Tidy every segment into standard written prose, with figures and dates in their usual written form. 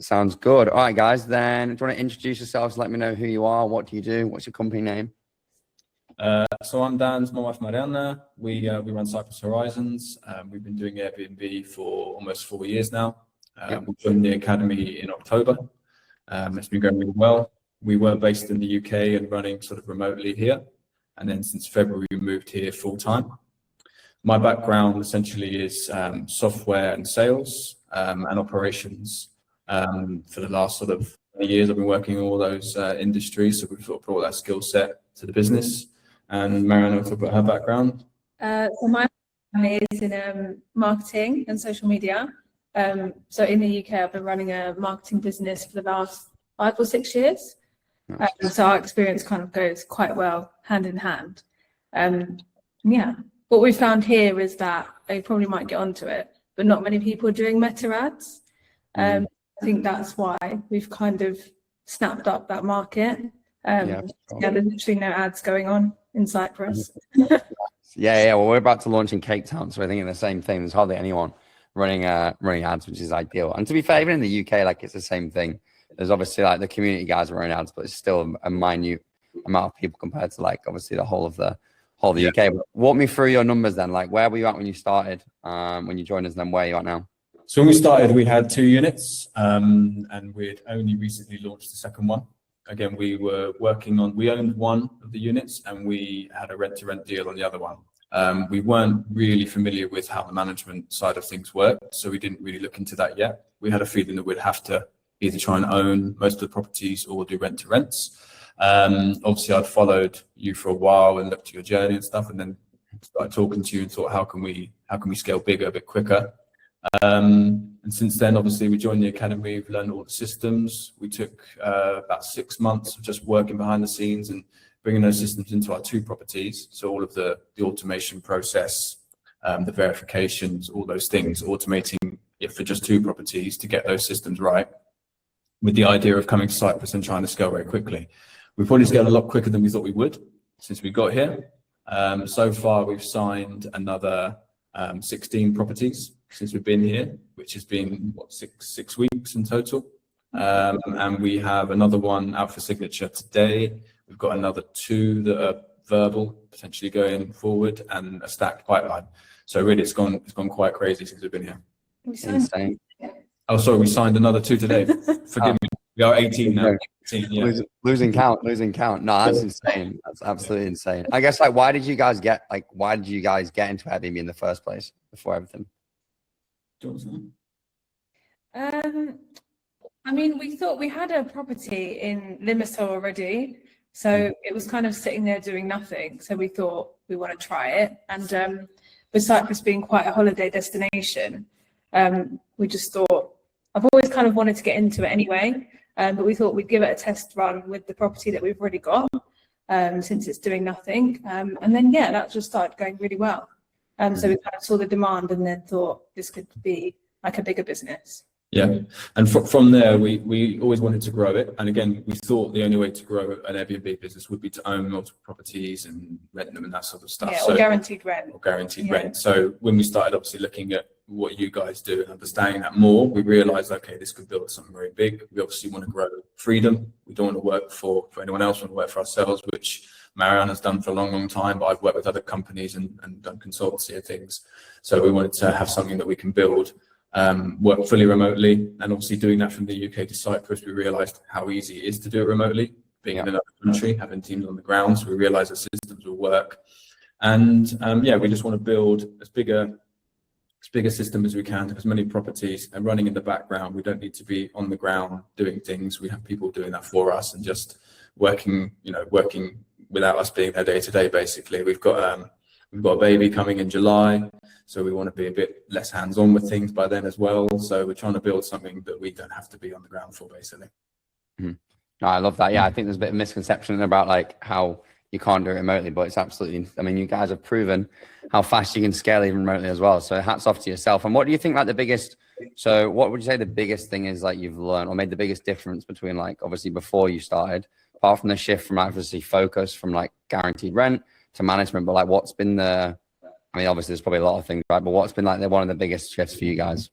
Sounds good. All right, guys. Then do you want to introduce yourselves? Let me know who you are. What do you do? What's your company name? So I'm Dan, my wife Mariana. We run Cyprus Horizons. We've been doing Airbnb for almost 4 years now. We joined the academy in October. It's been going really well. We were based in the UK and running sort of remotely here. And then since February, we moved here full time. My background essentially is software and sales and operations. For the last sort of years, I've been working in all those industries. So we've sort of brought that skill set to the business. And Mariana will talk about her background. So my background is in marketing and social media. So in the UK, I've been running a marketing business for the last 5 or 6 years. Nice. So our experience kind of goes quite well hand in hand. What we found here is that they probably might get onto it, but not many people are doing meta ads. I think that's why we've kind of snapped up that market. There's literally no ads going on in Cyprus. Well, we're about to launch in Cape Town, so we're thinking the same thing. There's hardly anyone running ads, which is ideal. And to be fair, even in the UK, like it's the same thing. There's obviously like the community guys are running ads, but it's still a minute amount of people compared to like obviously the whole of the UK. But walk me through your numbers then. Like where were you at when you started? When you joined us, then where are you at now? So when we started, we had 2 units, and we'd only recently launched the second one. Again, we owned one of the units and we had a rent-to-rent deal on the other one. We weren't really familiar with how the management side of things worked, so we didn't really look into that yet. We had a feeling that we'd have to either try and own most of the properties or do rent-to-rents. Obviously, I'd followed you for a while and looked at your journey and stuff, and then started talking to you and thought, how can we scale bigger a bit quicker? And since then, obviously, we joined the academy. We've learned all the systems. We took about 6 months of just working behind the scenes and bringing those systems into our 2 properties. So all of the automation process, the verifications, all those things, automating it for just 2 properties to get those systems right, with the idea of coming to Cyprus and trying to scale very quickly. We've probably scaled a lot quicker than we thought we would since we got here. So far, we've signed another 16 properties since we've been here, which has been, six weeks in total. And we have another one out for signature today. We've got another 2 that are verbal, potentially going forward, and a stacked pipeline. So really, it's gone quite crazy since we've been here. Insane. Oh, sorry, we signed another 2 today. Forgive me. We are 18 now. 18, yeah. Losing count. No, that's insane. That's absolutely insane. I guess why did you guys get into Airbnb in the first place before everything? We thought we had a property in Limassol already, so it was kind of sitting there doing nothing. So we thought we want to try it. And with Cyprus being quite a holiday destination, we just thought, I've always kind of wanted to get into it anyway, but we thought we'd give it a test run with the property that we've already got, since it's doing nothing. And then, that just started going really well. So we kind of saw the demand and then thought this could be like a bigger business. Yeah, and from there, we always wanted to grow it. And again, we thought the only way to grow an Airbnb business would be to own multiple properties and rent them and that sort of stuff. Yeah, or guaranteed rent. Rent. So when we started obviously looking at what you guys do and understanding that more, we realized, okay, this could build something very big. We obviously want to grow freedom. We don't want to work for anyone else. We want to work for ourselves, which Mariana's done for a long time, but I've worked with other companies and done consultancy and things. So we wanted to have something that we can build, work fully remotely. And obviously doing that from the UK to Cyprus, we realized how easy it is to do it remotely, being in another country, having teams on the ground. So we realized the systems will work. And we just want to build as big a system as we can, as many properties, and running in the background. We don't need to be on the ground doing things. We have people doing that for us and just working without us being there day to day. Basically, we've got a baby coming in July, so we want to be a bit less hands-on with things by then as well. So we're trying to build something that we don't have to be on the ground for, basically. No, I love that. Yeah, I think there's a bit of misconception about how you can't do it remotely, but it's absolutely, you guys have proven how fast you can scale even remotely as well. So hats off to yourself. And what do you think what would you say the biggest thing is you've learned or made the biggest difference between obviously before you started, apart from the shift from obviously focus from guaranteed rent to management, but what's been obviously there's probably a lot of things, right? But what's been one of the biggest shifts for you guys?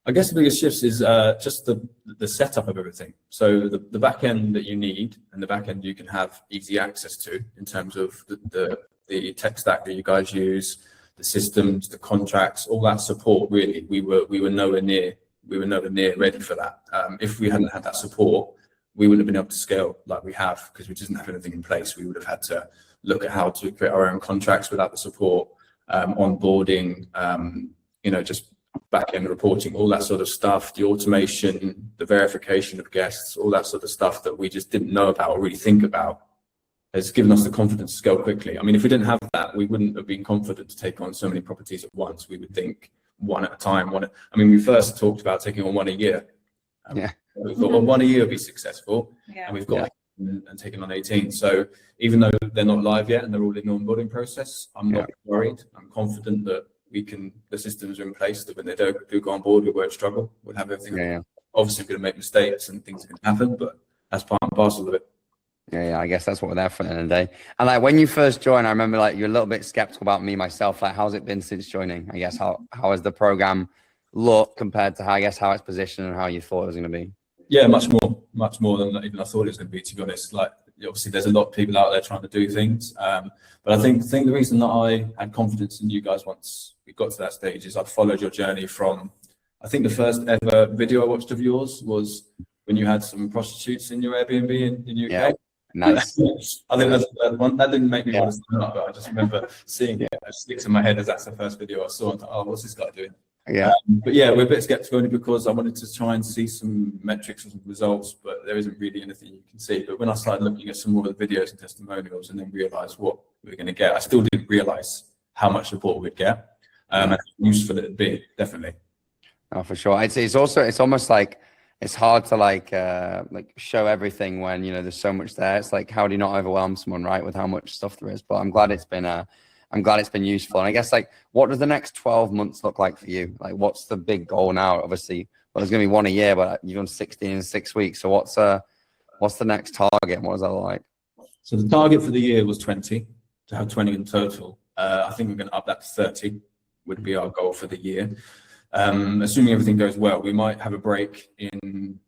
I guess the biggest shifts is just the setup of everything. So the back end that you need and the back end you can have easy access to in terms of the tech stack that you guys use, the systems, the contracts, all that support. Really, we were nowhere near ready for that. If we hadn't had that support, we wouldn't have been able to scale like we have because we didn't have anything in place. We would have had to look at how to create our own contracts without the support, onboarding, just back-end reporting, all that sort of stuff, the automation, the verification of guests, all that sort of stuff that we just didn't know about or really think about has given us the confidence to scale quickly. I mean, if we didn't have that, we wouldn't have been confident to take on so many properties at once. We would think one at a time. We first talked about taking on one a year. We thought, well, one a year would be successful, and we've got and taken on 18. So even though they're not live yet and they're all in the onboarding process, I'm not worried. I'm confident that the systems are in place that when they do go on board, we won't struggle. We'll have everything. Obviously, we're going to make mistakes and things can happen, but that's part and parcel of it. I guess that's what we're there for at the end of the day. And like when you first joined, I remember like you're a little bit skeptical about me myself. Like, how's it been since joining? I guess how has the program looked compared to how it's positioned and how you thought it was going to be? Yeah, much more than even I thought it was going to be. To be honest, like obviously there's a lot of people out there trying to do things, but I think the reason that I had confidence in you guys once we got to that stage is I'd followed your journey from. I think the first ever video I watched of yours was when you had some prostitutes in your Airbnb in UK. Yeah. Nice. I think that didn't make me want to stand up, but I just remember seeing it. It sticks in my head as that's the first video I saw. And thought, oh, what's this guy doing? But we're a bit skeptical only because I wanted to try and see some metrics and some results, but there isn't really anything you can see. But when I started looking at some more of the videos and testimonials and then realised what we were going to get, I still didn't realise how much support we'd get and how useful it'd be, definitely. Oh, for sure. It's almost like it's hard to like show everything when there's so much there. It's like, how do you not overwhelm someone, right, with how much stuff there is? But I'm glad it's been useful. And I guess like, what does the next 12 months look like for you? Like, what's the big goal now? Obviously, well, there's going to be one a year, but you've done 16 in 6 weeks. So what's the next target? What is that like? So the target for the year was 20, to have 20 in total. I think we're going to up that to 30 would be our goal for the year. Assuming everything goes well, we might have a break in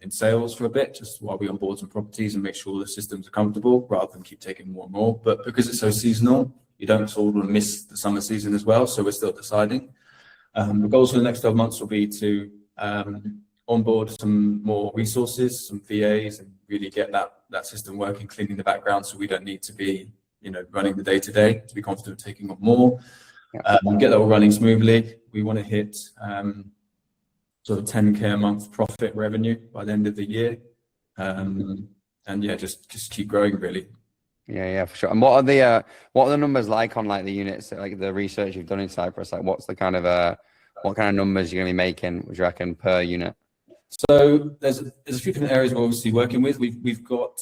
sales for a bit, just while we onboard some properties and make sure the systems are comfortable rather than keep taking more and more. But because it's so seasonal, you don't sort of miss the summer season as well. So we're still deciding. The goals for the next 12 months will be to onboard some more resources, some VAs, and really get that system working, cleaning the background so we don't need to be running the day-to-day, to be confident of taking on more. Get that all running smoothly. We want to hit sort of 10K a month profit revenue by the end of the year, and just keep growing really. Yeah, for sure. And what are the numbers like on like the units, like the research you've done in Cyprus? Like, what's the kind of what kind of numbers you're gonna be making, would you reckon, per unit? So there's a few different areas we're obviously working with. We've got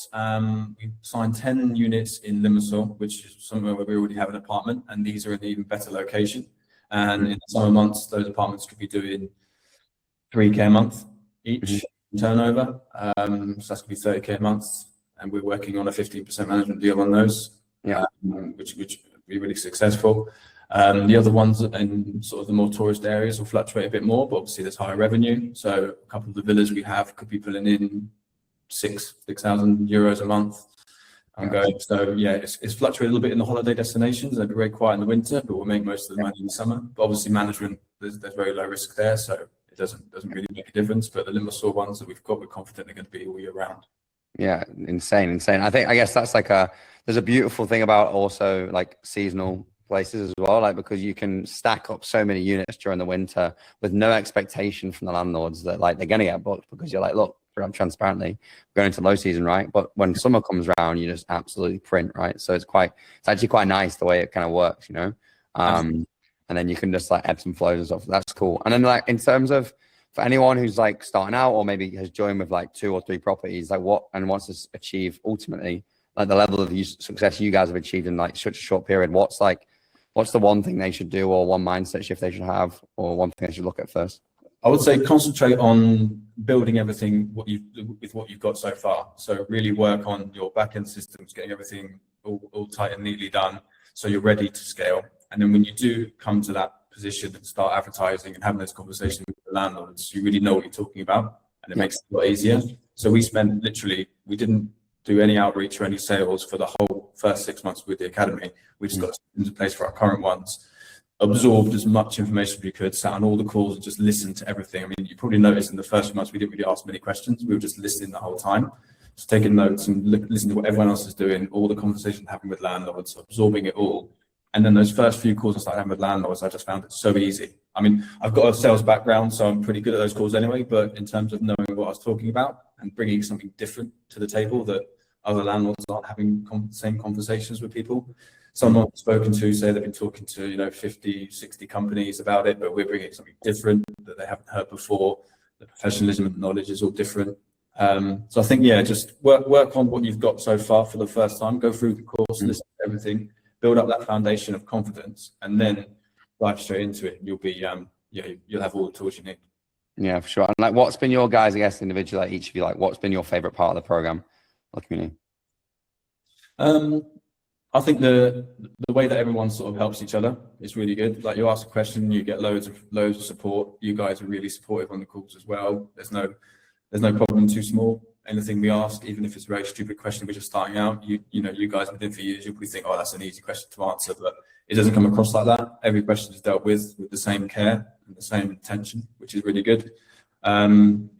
we've signed 10 units in Limassol, which is somewhere where we already have an apartment, and these are in an even better location. And in the summer months, those apartments could be doing 3K a month each turnover. So that's gonna be 30K a month, and we're working on a 15% management deal on those, which will be really successful. The other ones in sort of the more tourist areas will fluctuate a bit more, but obviously there's higher revenue. So a couple of the villas we have could be pulling in 6,000 euros a month. So it's fluctuated a little bit in the holiday destinations. They'll be very quiet in the winter, but we'll make most of the money in the summer. But obviously management, there's very low risk there, so it doesn't really make a difference. But the Limassol ones that we've got, we're confident they're going to be all year round. Yeah, insane. I guess that's like there's a beautiful thing about also like seasonal places as well, like because you can stack up so many units during the winter with no expectation from the landlords that like they're going to get booked, because you're like, look, transparently going into low season, right? But when summer comes around, you just absolutely print, right? So it's actually quite nice the way it kind of works, and then you can just like ebbs and flows and stuff. That's cool. And then like in terms of for anyone who's like starting out or maybe has joined with like 2 or 3 properties, like wants to achieve ultimately like the level of success you guys have achieved in like such a short period, what's the one thing they should do, or one mindset shift they should have, or one thing they should look at first? I would say concentrate on building everything with what you've got so far. So really work on your back-end systems, getting everything all tight and neatly done so you're ready to scale. And then when you do come to that position and start advertising and having those conversations with the landlords, you really know what you're talking about, and it makes it a lot easier. So we didn't do any outreach or any sales for the whole first 6 months with the academy. We just got into place for our current ones, absorbed as much information as we could, sat on all the calls and just listened to everything. I mean, you probably noticed in the first few months, we didn't really ask many questions. We were just listening the whole time, just taking notes and listening to what everyone else is doing, all the conversations happening with landlords, absorbing it all. And then those first few calls I started having with landlords, I just found it so easy. I mean, I've got a sales background, so I'm pretty good at those calls anyway, but in terms of knowing what I was talking about and bringing something different to the table that other landlords aren't having the same conversations with people. Someone I've spoken to say they've been talking to, 50, 60 companies about it, but we're bringing something different that they haven't heard before. The professionalism and knowledge is all different. So I think, just work on what you've got so far for the first time, go through the course, listen to everything, build up that foundation of confidence, and then dive straight into it. You'll be, you'll have all the tools you need. Yeah, for sure. And like, what's been your guys, I guess, individually, like each of you, like, what's been your favorite part of the program or community? I think the way that everyone sort of helps each other is really good. Like, you ask a question, you get loads of support. You guys are really supportive on the calls as well. There's no problem too small. Anything we ask, even if it's a very stupid question, we're just starting out. You guys have been for years. You'll probably think, oh, that's an easy question to answer, but it doesn't come across like that. Every question is dealt with the same care and the same attention, which is really good. And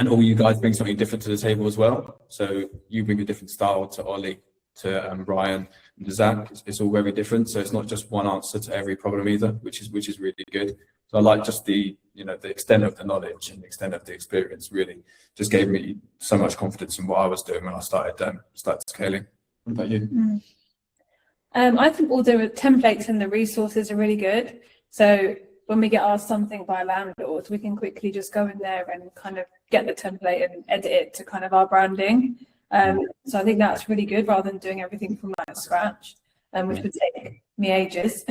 all you guys bring something different to the table as well. So you bring a different style to Ollie, to Brian, and to Zach. It's all very different. So it's not just one answer to every problem either, which is really good. So I like just the extent of the knowledge and the extent of the experience really just gave me so much confidence in what I was doing when I started scaling. What about you? I think all the templates and the resources are really good. So when we get asked something by landlords, we can quickly just go in there and kind of get the template and edit it to kind of our branding. So I think that's really good rather than doing everything from like scratch, which would take me ages.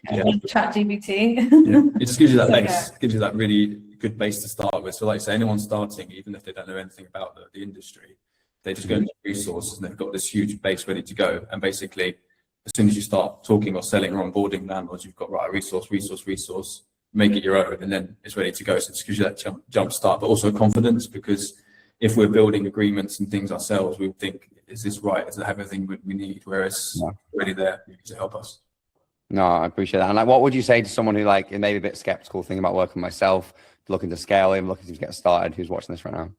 ChatGPT. It just gives you that base, gives you that really good base to start with. So like I say, anyone starting, even if they don't know anything about the industry, they just go into resources and they've got this huge base ready to go. And basically, as soon as you start talking or selling or onboarding landlords, you've got a resource, make it your own, and then it's ready to go. So it just gives you that jump start, but also confidence, because if we're building agreements and things ourselves, we would think, is this right? Does it have everything we need? Whereas already there to help us. No, I appreciate that. And like, what would you say to someone who like is maybe a bit skeptical, thinking about working myself, looking to scale, even looking to get started, who's watching this right now?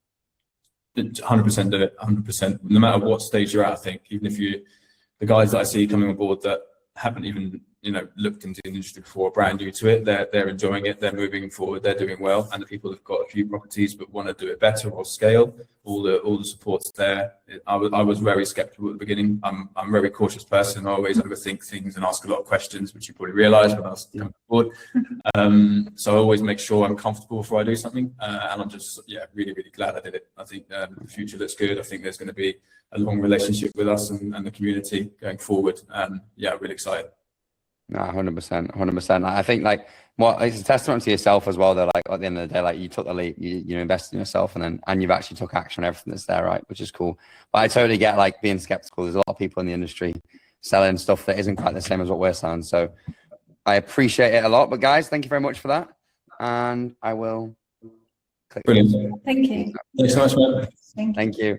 100% do it, 100%. No matter what stage you're at, I think, even if the guys that I see coming on board that haven't even looked into the industry before, brand new to it, they're enjoying it, they're moving forward, they're doing well. And the people who've got a few properties but want to do it better or scale, all the support's there. I was very skeptical at the beginning. I'm a very cautious person. I always overthink things and ask a lot of questions, which you probably realise when I was coming on board. So I always make sure I'm comfortable before I do something. And I'm just really glad I did it. I think the future looks good. I think there's going to be a long relationship with us and the community going forward. Really excited. No, 100%. I think like it's a testament to yourself as well. That like at the end of the day, like you took the leap, you invested in yourself, and you've actually took action on everything that's there, right? Which is cool. But I totally get like being skeptical. There's a lot of people in the industry selling stuff that isn't quite the same as what we're selling. So I appreciate it a lot. But guys, thank you very much for that. And I will click. Brilliant. Thank you. Thanks so much, man. Thank you.